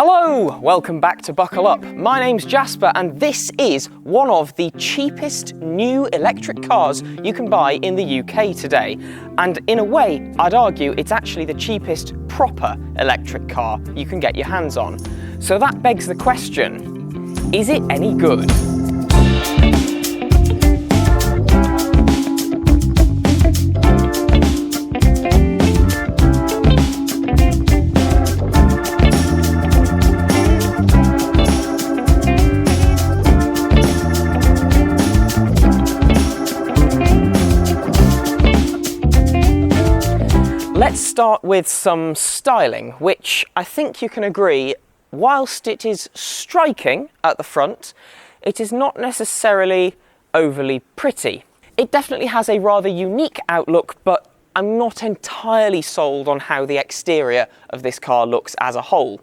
Hello, welcome back to Buckle Up. My name's Jasper and this is one of the cheapest new electric cars you can buy in the UK today. And in a way, I'd argue it's actually the cheapest proper electric car you can get your hands on. So that begs the question, is it any good? Let's start with some styling, which I think you can agree, whilst it is striking at the front, it is not necessarily overly pretty. It definitely has a rather unique outlook, but I'm not entirely sold on how the exterior of this car looks as a whole.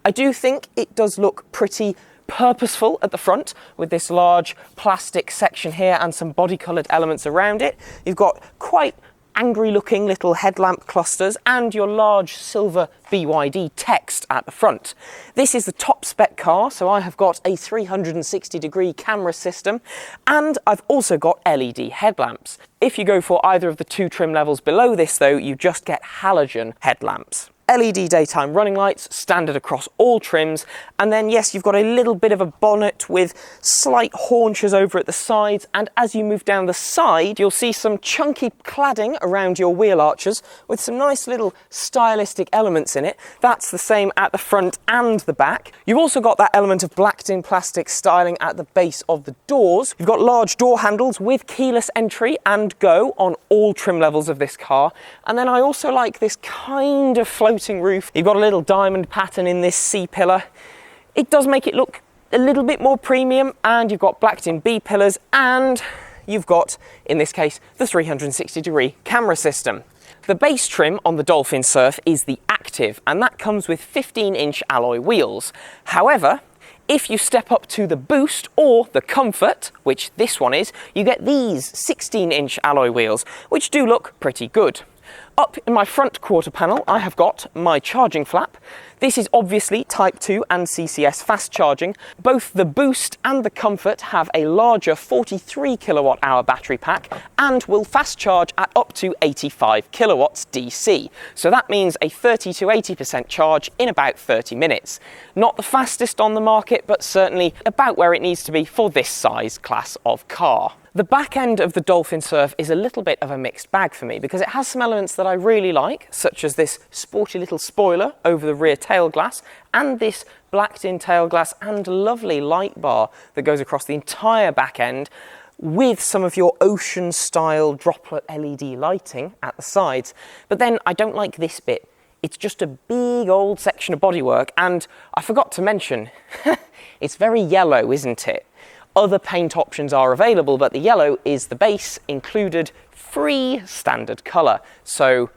I do think it does look pretty purposeful at the front with this large plastic section here and some body-coloured elements around it. You've got quite angry looking little headlamp clusters and your large silver BYD text at the front. This is the top spec car, so I have got a 360-degree camera system and I've also got LED headlamps. If you go for either of the two trim levels below this though, you just get halogen headlamps. LED daytime running lights, standard across all trims, and then yes, you've got a little bit of a bonnet with slight haunches over at the sides, and as you move down the side, you'll see some chunky cladding around your wheel arches with some nice little stylistic elements in it. That's the same at the front and the back. You've also got that element of blacked-in plastic styling at the base of the doors. You've got large door handles with keyless entry and go on all trim levels of this car, and then I also like this kind of floating roof. You've got a little diamond pattern in this C-pillar. It does make it look a little bit more premium, and you've got blacked-in B-pillars, and you've got, in this case, the 360-degree camera system. The base trim on the Dolphin Surf is the Active, and that comes with 15-inch alloy wheels. However, if you step up to the Boost or the Comfort, which this one is, you get these 16-inch alloy wheels, which do look pretty good. Up in my front quarter panel, I have got my charging flap. This is obviously Type 2 and CCS fast charging. Both the Boost and the Comfort have a larger 43 kilowatt hour battery pack and will fast charge at up to 85 kilowatts DC. So that means a 30 to 80% charge in about 30 minutes. Not the fastest on the market, but certainly about where it needs to be for this size class of car. The back end of the Dolphin Surf is a little bit of a mixed bag for me because it has some elements that I really like, such as this sporty little spoiler over the rear tail glass and this blacked-in tail glass and lovely light bar that goes across the entire back end with some of your ocean-style droplet LED lighting at the sides. But then I don't like this bit. It's just a big old section of bodywork, and I forgot to mention, it's very yellow, isn't it? Other paint options are available, but the yellow is the base included free standard colour. So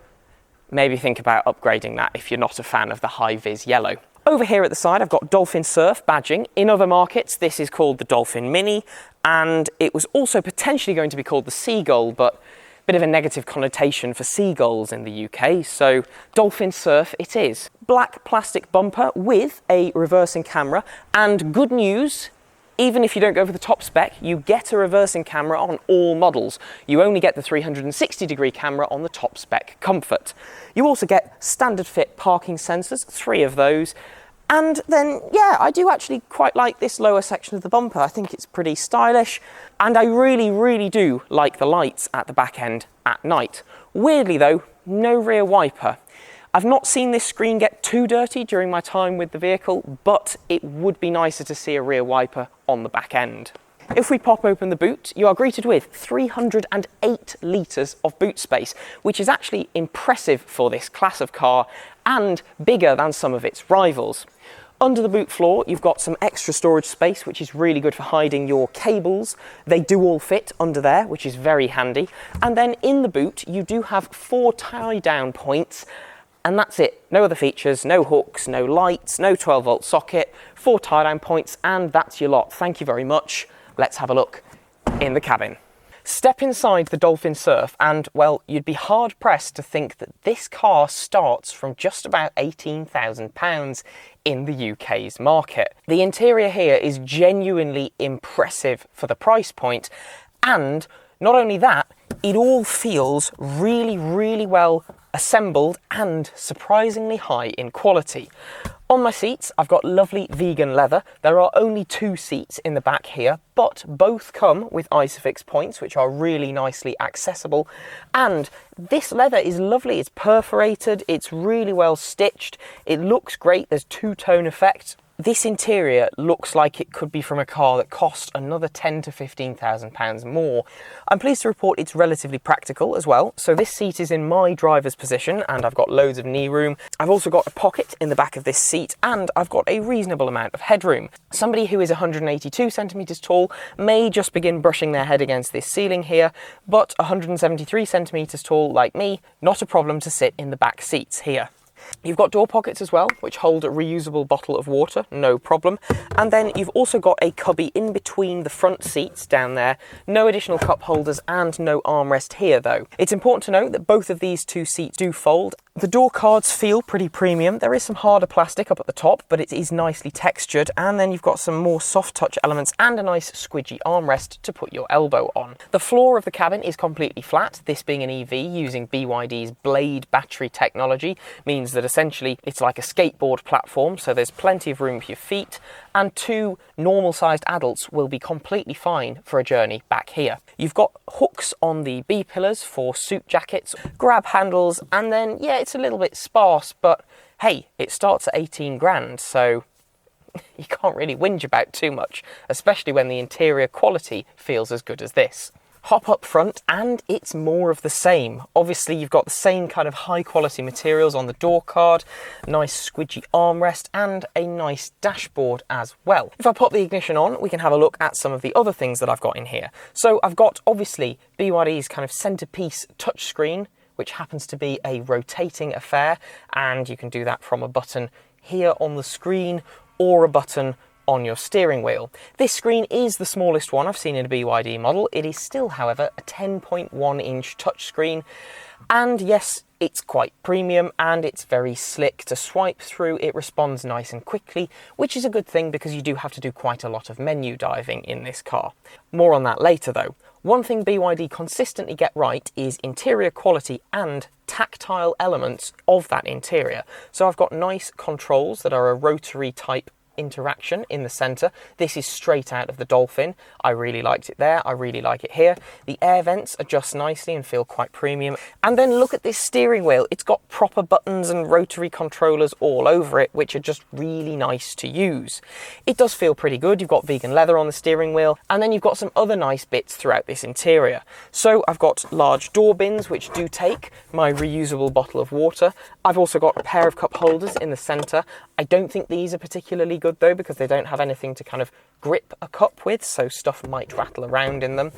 maybe think about upgrading that if you're not a fan of the high-vis yellow. Over here at the side, I've got Dolphin Surf badging. In other markets, this is called the Dolphin Mini, and it was also potentially going to be called the Seagull, but a bit of a negative connotation for seagulls in the UK, so Dolphin Surf it is. Black plastic bumper with a reversing camera, and good news, even if you don't go for the top spec, you get a reversing camera on all models. You only get the 360-degree camera on the top spec Comfort. You also get standard fit parking sensors, 3 of those. And then, yeah, I do actually quite like this lower section of the bumper. I think it's pretty stylish. And I really, really do like the lights at the back end at night. Weirdly though, no rear wiper. I've not seen this screen get too dirty during my time with the vehicle, but it would be nicer to see a rear wiper on the back end. If we pop open the boot, you are greeted with 308 litres of boot space, which is actually impressive for this class of car and bigger than some of its rivals. Under the boot floor, you've got some extra storage space, which is really good for hiding your cables. They do all fit under there, which is very handy. And then in the boot, you do have 4 tie-down points, and that's it. No other features, no hooks, no lights, no 12-volt socket, 4 tie-down points, and that's your lot. Thank you very much. Let's have a look in the cabin. Step inside the Dolphin Surf and, well, you'd be hard-pressed to think that this car starts from just about £18,000. in the UK's market. The interior here is genuinely impressive for the price point, and not only that, it all feels really, really well assembled and surprisingly high in quality. On my seats, I've got lovely vegan leather. There are only 2 seats in the back here, but both come with Isofix points, which are really nicely accessible. And this leather is lovely. It's perforated. It's really well stitched. It looks great. There's two-tone effect. This interior looks like it could be from a car that cost another £10,000 to £15,000 more. I'm pleased to report it's relatively practical as well. So this seat is in my driver's position and I've got loads of knee room. I've also got a pocket in the back of this seat and I've got a reasonable amount of headroom. Somebody who is 182 centimetres tall may just begin brushing their head against this ceiling here, but 173 centimetres tall like me, not a problem to sit in the back seats here. You've got door pockets as well, which hold a reusable bottle of water, no problem. And then you've also got a cubby in between the front seats down there. No additional cup holders and no armrest here though. It's important to note that both of these 2 seats do fold. The door cards feel pretty premium. There is some harder plastic up at the top, but it is nicely textured. And then you've got some more soft touch elements and a nice squidgy armrest to put your elbow on. The floor of the cabin is completely flat. This being an EV using BYD's Blade battery technology means that essentially it's like a skateboard platform, so there's plenty of room for your feet, and 2 normal-sized adults will be completely fine for a journey back here. You've got hooks on the B-pillars for suit jackets, grab handles, and then, yeah, it's a little bit sparse, but hey, it starts at 18 grand, so you can't really whinge about too much, especially when the interior quality feels as good as this. Hop up front and it's more of the same. Obviously you've got the same kind of high quality materials on the door card, nice squidgy armrest and a nice dashboard as well. If I pop the ignition on, we can have a look at some of the other things that I've got in here. So I've got obviously BYD's kind of centerpiece touchscreen, which happens to be a rotating affair, and you can do that from a button here on the screen or a button on your steering wheel. This screen is the smallest one I've seen in a BYD model. It is still, however, a 10.1 inch touchscreen, and yes, it's quite premium and it's very slick to swipe through. It responds nice and quickly, which is a good thing because you do have to do quite a lot of menu diving in this car. More on that later though. One thing BYD consistently get right is interior quality and tactile elements of that interior. So I've got nice controls that are a rotary type interaction in the center. This is straight out of the Dolphin. I really liked it there. I really like it here. The air vents adjust nicely and feel quite premium. And then look at this steering wheel. It's got proper buttons and rotary controllers all over it, which are just really nice to use. It does feel pretty good. You've got vegan leather on the steering wheel, and then you've got some other nice bits throughout this interior. So I've got large door bins, which do take my reusable bottle of water. I've also got a pair of cup holders in the center. I don't think these are particularly good though, because they don't have anything to kind of grip a cup with, so stuff might rattle around in them.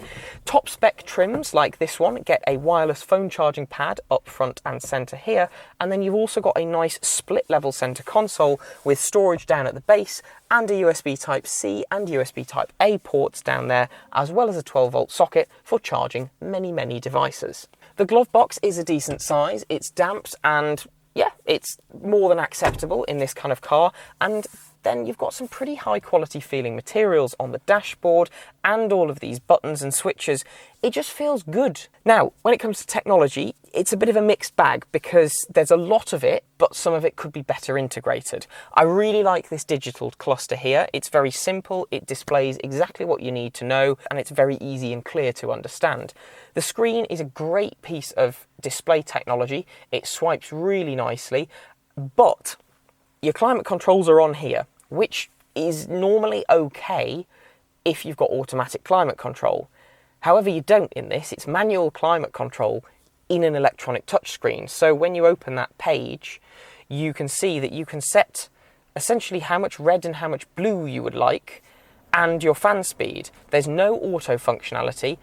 Top spec trims like this one get a wireless phone charging pad up front and center here, and then you've also got a nice split level center console with storage down at the base and a USB type C and USB type A ports down there, as well as a 12-volt socket for charging many devices. The glove box is a decent size. It's damped and yeah, it's more than acceptable in this kind of car. And then you've got some pretty high quality feeling materials on the dashboard and all of these buttons and switches. It just feels good. Now, when it comes to technology, it's a bit of a mixed bag because there's a lot of it, but some of it could be better integrated. I really like this digital cluster here. It's very simple. It displays exactly what you need to know, and it's very easy and clear to understand. The screen is a great piece of display technology. It swipes really nicely, but your climate controls are on here, which is normally okay if you've got automatic climate control. However, you don't in this. It's manual climate control in an electronic touchscreen. So when you open that page, you can see that you can set essentially how much red and how much blue you would like and your fan speed. There's no auto functionality,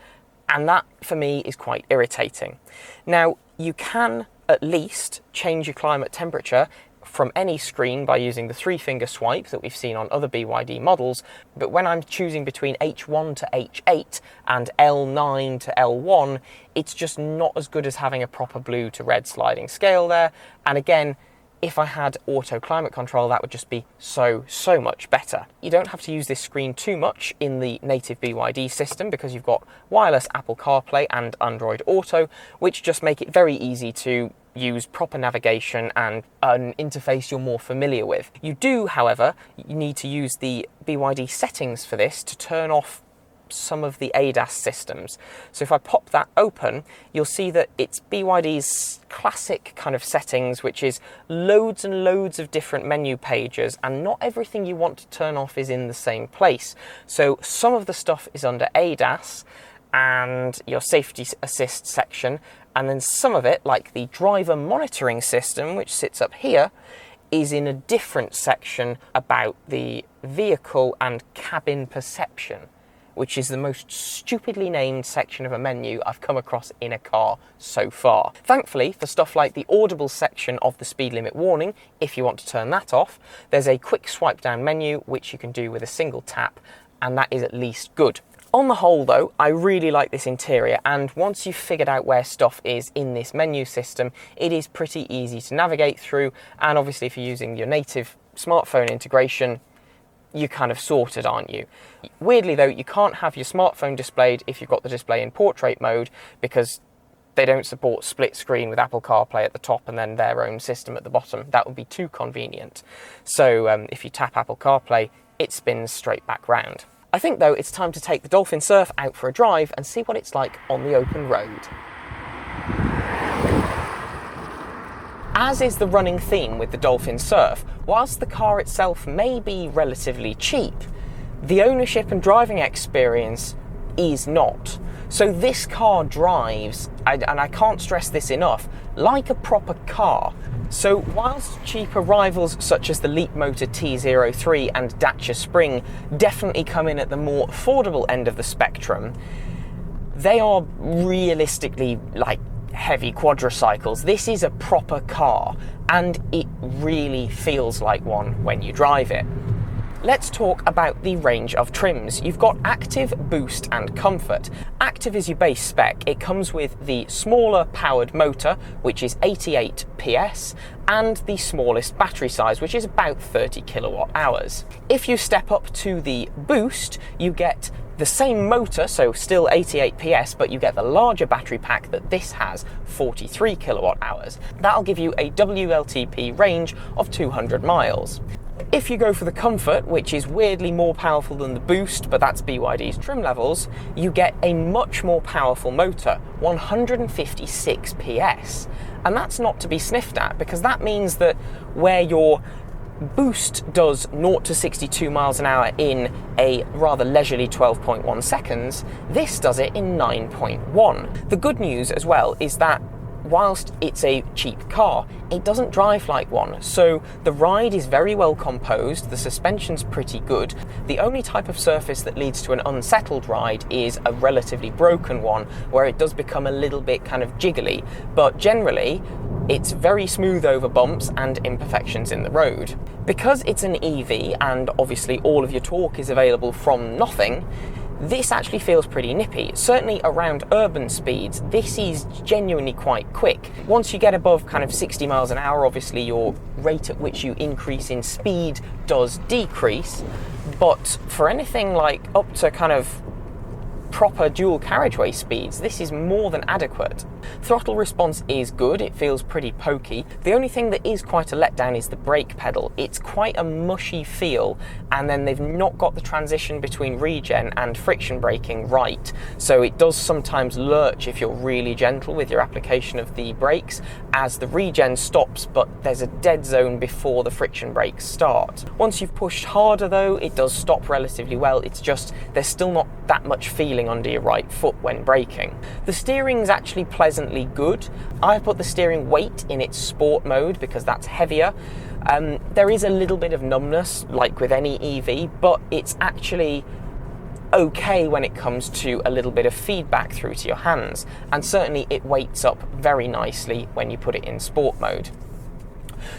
and that for me is quite irritating. Now, you can at least change your climate temperature from any screen by using the 3-finger swipe that we've seen on other BYD models, but when I'm choosing between H1 to H8 and L9 to L1, it's just not as good as having a proper blue to red sliding scale there. And again, If I had auto climate control, that would just be so much better. You don't have to use this screen too much in the native BYD system because you've got wireless Apple CarPlay and Android Auto, which just make it very easy to use proper navigation and an interface you're more familiar with. You do, however, you need to use the BYD settings for this to turn off some of the ADAS systems. So if I pop that open, you'll see that it's BYD's classic kind of settings, which is loads and loads of different menu pages, and not everything you want to turn off is in the same place. So some of the stuff is under ADAS and your safety assist section, and then some of it, like the driver monitoring system, which sits up here, is in a different section about the vehicle and cabin perception, which is the most stupidly named section of a menu I've come across in a car so far. Thankfully, for stuff like the audible section of the speed limit warning, if you want to turn that off, there's a quick swipe down menu which you can do with a single tap, and that is at least good. On the whole though, I really like this interior, and once you've figured out where stuff is in this menu system, it is pretty easy to navigate through, and obviously if you're using your native smartphone integration, you're kind of sorted, aren't you? Weirdly though, you can't have your smartphone displayed if you've got the display in portrait mode, because they don't support split screen with Apple CarPlay at the top and then their own system at the bottom. That would be too convenient. So if you tap Apple CarPlay, it spins straight back round. I think though it's time to take the Dolphin Surf out for a drive and see what it's like on the open road. As is the running theme with the Dolphin Surf, whilst the car itself may be relatively cheap, the ownership and driving experience is not. So this car drives, and I can't stress this enough, like a proper car. So whilst cheaper rivals such as the Leapmotor T03 and Dacia Spring definitely come in at the more affordable end of the spectrum, they are realistically like heavy quadricycles. This is a proper car, and it really feels like one when you drive it. Let's talk about the range of trims. You've got Active, Boost and Comfort. Active is your base spec. It comes with the smaller powered motor, which is 88 PS, and the smallest battery size, which is about 30 kilowatt hours. If you step up to the Boost, you get the same motor, so still 88 PS, but you get the larger battery pack that this has, 43 kilowatt hours. That'll give you a WLTP range of 200 miles. If you go for the Comfort, which is weirdly more powerful than the Boost, but that's BYD's trim levels, you get a much more powerful motor, 156 PS. And that's not to be sniffed at, because that means that where your Boost does 0 to 62 miles an hour in a rather leisurely 12.1 seconds, this does it in 9.1. The good news as well is that whilst it's a cheap car, it doesn't drive like one, so the ride is very well composed, the suspension's pretty good. The only type of surface that leads to an unsettled ride is a relatively broken one, where it does become a little bit kind of jiggly, but generally it's very smooth over bumps and imperfections in the road. Because it's an EV and obviously all of your torque is available from nothing, this actually feels pretty nippy. Certainly around urban speeds, this is genuinely quite quick. Once you get above kind of 60 miles an hour, obviously your rate at which you increase in speed does decrease, but for anything like up to kind of proper dual carriageway speeds, this is more than adequate. Throttle response is good, it feels pretty pokey. The only thing that is quite a letdown is the brake pedal. It's quite a mushy feel, and then they've not got the transition between regen and friction braking right, so it does sometimes lurch if you're really gentle with your application of the brakes as the regen stops, but there's a dead zone before the friction brakes start. Once you've pushed harder though, it does stop relatively well. It's just there's still not that much feeling under your right foot when braking. The steering's actually pleasantly good. I've put the steering weight in its sport mode because that's heavier. There is a little bit of numbness, like with any EV, but it's actually okay when it comes to a little bit of feedback through to your hands, and certainly it weights up very nicely when you put it in sport mode.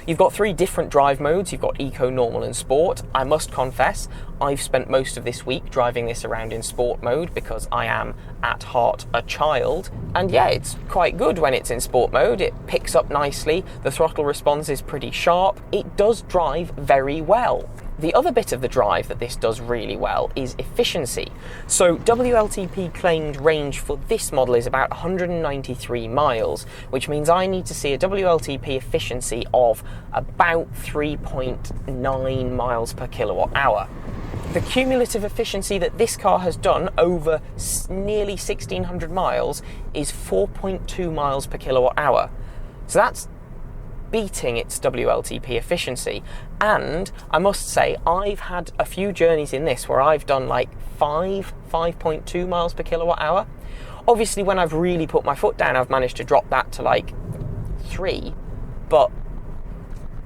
You've got 3 different drive modes. You've got Eco, Normal and Sport. I must confess, I've spent most of this week driving this around in Sport mode because I am, at heart, a child. And yeah, it's quite good when it's in Sport mode. It picks up nicely, the throttle response is pretty sharp, it does drive very well. The other bit of the drive that this does really well is efficiency. So WLTP claimed range for this model is about 193 miles, which means I need to see a WLTP efficiency of about 3.9 miles per kilowatt hour. The cumulative efficiency that this car has done over nearly 1,600 miles is 4.2 miles per kilowatt hour. So that's beating its WLTP efficiency. And I must say, I've had a few journeys in this where I've done like 5.2 miles per kilowatt hour. Obviously, when I've really put my foot down, I've managed to drop that to like 3. But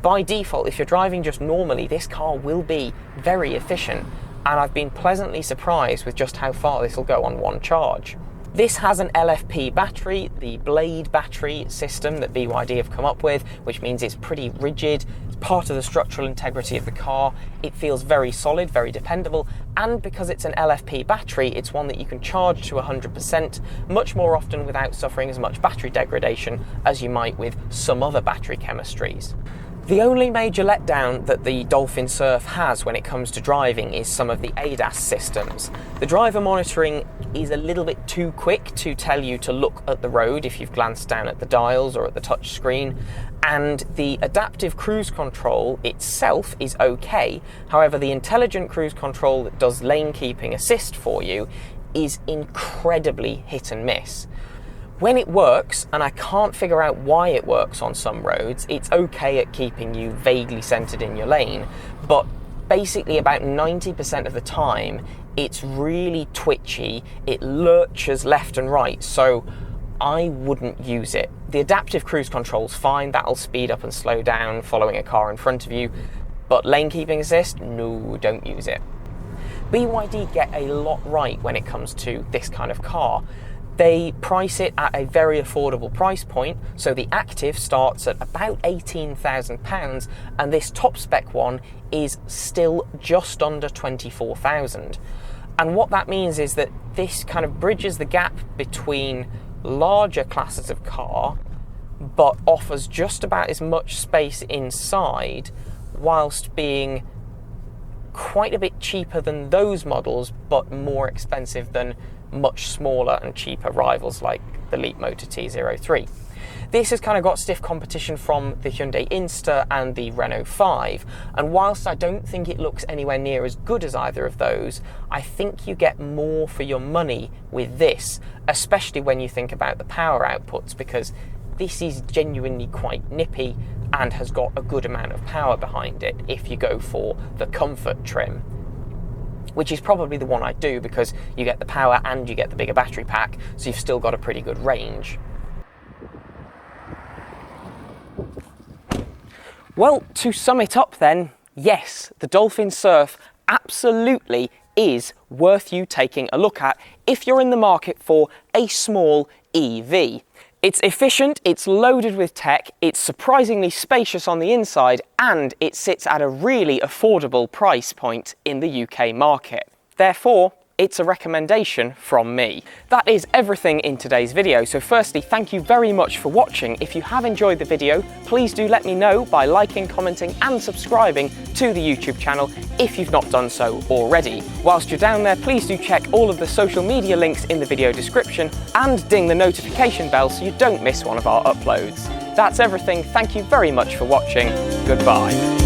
by default, if you're driving just normally, this car will be very efficient. And I've been pleasantly surprised with just how far this will go on one charge. This has an LFP battery, the Blade battery system that BYD have come up with, which means it's pretty rigid. It's part of the structural integrity of the car. It feels very solid, very dependable, and because it's an LFP battery, it's one that you can charge to 100% much more often without suffering as much battery degradation as you might with some other battery chemistries. The only major letdown that the Dolphin Surf has when it comes to driving is some of the ADAS systems. The driver monitoring is a little bit too quick to tell you to look at the road if you've glanced down at the dials or at the touch screen, and the adaptive cruise control itself is okay. However, the intelligent cruise control that does lane keeping assist for you is incredibly hit and miss. When it works, and I can't figure out why it works on some roads, it's okay at keeping you vaguely centered in your lane, but basically about 90% of the time, it's really twitchy, it lurches left and right, so I wouldn't use it. The adaptive cruise control's fine, that'll speed up and slow down following a car in front of you, but lane keeping assist, no, don't use it. BYD get a lot right when it comes to this kind of car. They price it at a very affordable price point, so the Active starts at about £18,000 and this top spec one is still just under 24,000. And what that means is that this kind of bridges the gap between larger classes of car, but offers just about as much space inside whilst being quite a bit cheaper than those models, but more expensive than much smaller and cheaper rivals like the Leapmotor T03. This has kind of got stiff competition from the Hyundai Inster and the Renault 5, and whilst I don't think it looks anywhere near as good as either of those, I think you get more for your money with this, especially when you think about the power outputs, because this is genuinely quite nippy and has got a good amount of power behind it if you go for the comfort trim, which is probably the one I do because you get the power and you get the bigger battery pack, so you've still got a pretty good range. Well, to sum it up then, yes, the Dolphin Surf absolutely is worth you taking a look at if you're in the market for a small EV. It's efficient, it's loaded with tech, it's surprisingly spacious on the inside, and it sits at a really affordable price point in the UK market. Therefore, it's a recommendation from me. That is everything in today's video, so firstly, thank you very much for watching. If you have enjoyed the video, please do let me know by liking, commenting and subscribing to the YouTube channel if you've not done so already. Whilst you're down there, please do check all of the social media links in the video description and ding the notification bell so you don't miss one of our uploads. That's everything, thank you very much for watching, goodbye.